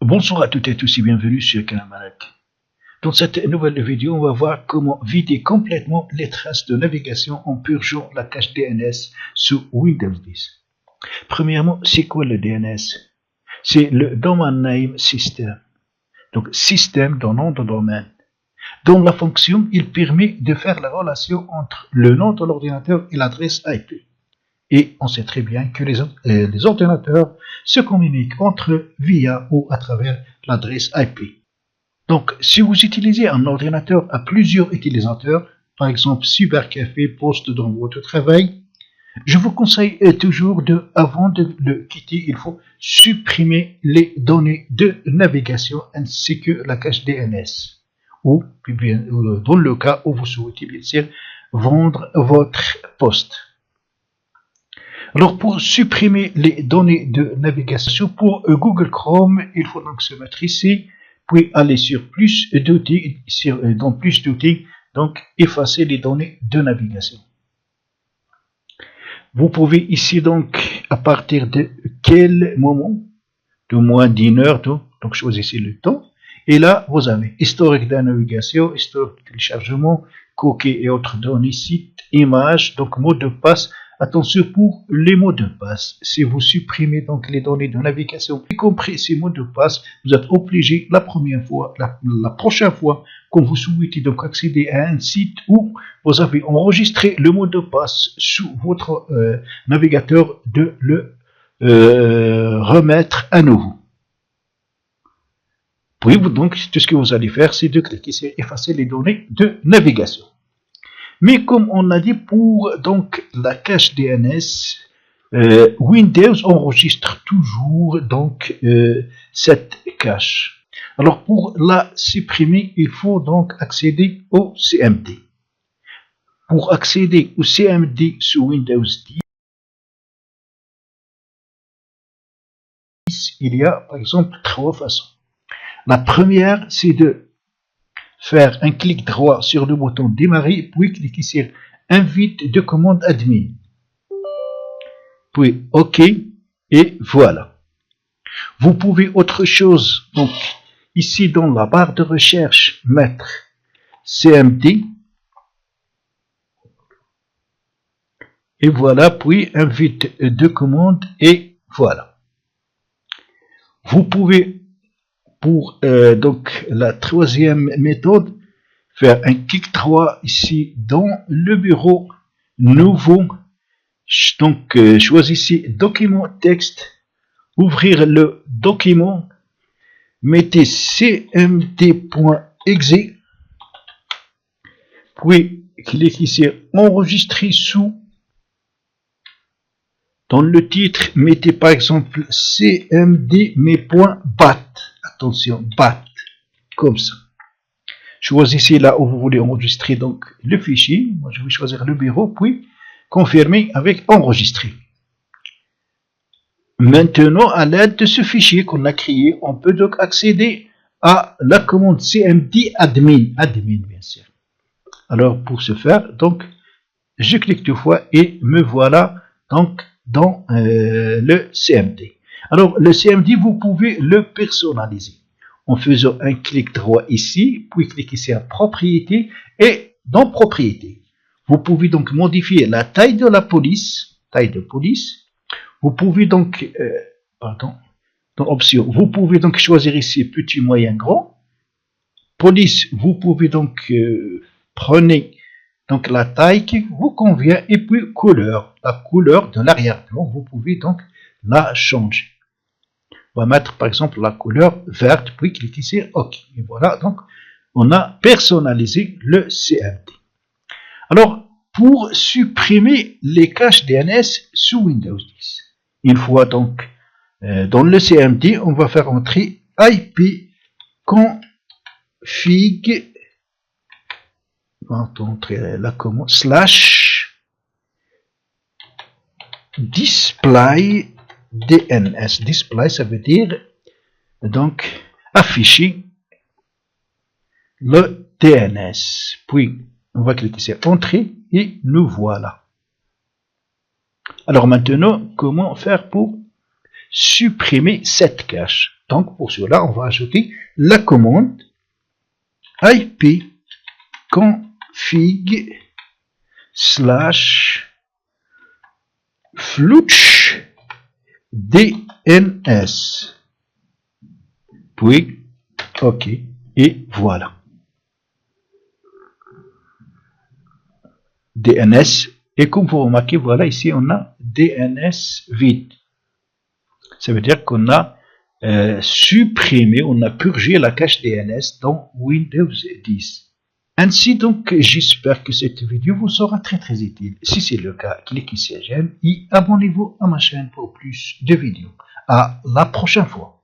Bonsoir à toutes et tous et bienvenue sur Canal Malak. Dans cette nouvelle vidéo, on va voir comment vider complètement les traces de navigation en purgeant la cache DNS sous Windows 10. Premièrement, c'est quoi le DNS? C'est le Domain Name System. Donc, système dans nom de domaine. Dans la fonction, il permet de faire la relation entre le nom de l'ordinateur et l'adresse IP. Et on sait très bien que les ordinateurs se communiquent entre eux via ou à travers l'adresse IP. Donc, si vous utilisez un ordinateur à plusieurs utilisateurs, par exemple cybercafé, poste dans votre travail, je vous conseille toujours avant de le quitter, il faut supprimer les données de navigation ainsi que la cache DNS. Ou dans le cas où vous souhaitez bien sûr vendre votre poste. Alors, pour supprimer les données de navigation pour Google Chrome, il faut donc se mettre ici, puis aller sur plus d'outils, dans plus d'outils, donc effacer les données de navigation. Vous pouvez ici donc, à partir de quel moment, de moins d'1 heure, donc choisissez le temps, et là vous avez historique de navigation, historique de téléchargement, cookies et autres données, site, images, donc mot de passe. Attention pour les mots de passe. Si vous supprimez donc les données de navigation, y compris ces mots de passe, vous êtes obligé la prochaine fois quand vous souhaitez donc accéder à un site où vous avez enregistré le mot de passe sous votre navigateur de le remettre à nouveau. Puis donc tout ce que vous allez faire, c'est de cliquer sur effacer les données de navigation. Mais comme on a dit pour donc la cache DNS, Windows enregistre toujours donc cette cache. Alors pour la supprimer, il faut donc accéder au CMD. Pour accéder au CMD sous Windows 10, il y a par exemple 3 façons. La première, c'est de faire un clic droit sur le bouton démarrer, puis cliquer sur invite de commande admin. Puis OK, et voilà. Vous pouvez autre chose, donc ici dans la barre de recherche, mettre CMD. Et voilà, puis invite de commande, et voilà. Vous pouvez pour donc la troisième méthode, faire un clic droit ici dans le bureau nouveau. Donc choisissez document texte, ouvrir le document, mettez cmd.exe, puis cliquez sur enregistrer sous. Dans le titre, mettez par exemple cmd mais.bat. Attention, bat, comme ça. Choisissez là où vous voulez enregistrer donc le fichier. Moi, je vais choisir le bureau, puis confirmer avec enregistrer. Maintenant, à l'aide de ce fichier qu'on a créé, on peut donc accéder à la commande cmd admin, bien sûr. Alors, pour ce faire, donc, je clique deux fois et me voilà donc dans le CMD. Alors, le CMD, vous pouvez le personnaliser en faisant un clic droit ici, puis cliquez sur Propriétés, et dans Propriétés, vous pouvez donc modifier la taille de la police, Vous pouvez donc, dans Options, vous pouvez donc choisir ici petit, moyen, grand. Police, vous pouvez donc prenez donc la taille qui vous convient, et puis couleur, la couleur de l'arrière-plan, vous pouvez donc la changer. On va mettre par exemple la couleur verte, puis cliquer sur OK. Et voilà, donc on a personnalisé le CMD. Alors, pour supprimer les caches DNS sous Windows 10, une fois donc dans le CMD, on va faire entrer IP config, on va entrer la commande / display DNS. Display, ça veut dire donc afficher le DNS. Puis On va cliquer sur Entrée et nous voilà. Alors maintenant, comment faire pour supprimer cette cache? Donc pour cela, on va ajouter la commande ip config / flush DNS. Puis, OK, et voilà. DNS, et comme vous remarquez, voilà, ici on a DNS vide. Ça veut dire qu'on a supprimé, on a purgé la cache DNS dans Windows 10. Ainsi donc, j'espère que cette vidéo vous sera très utile. Si c'est le cas, cliquez sur j'aime et abonnez-vous à ma chaîne pour plus de vidéos. À la prochaine fois.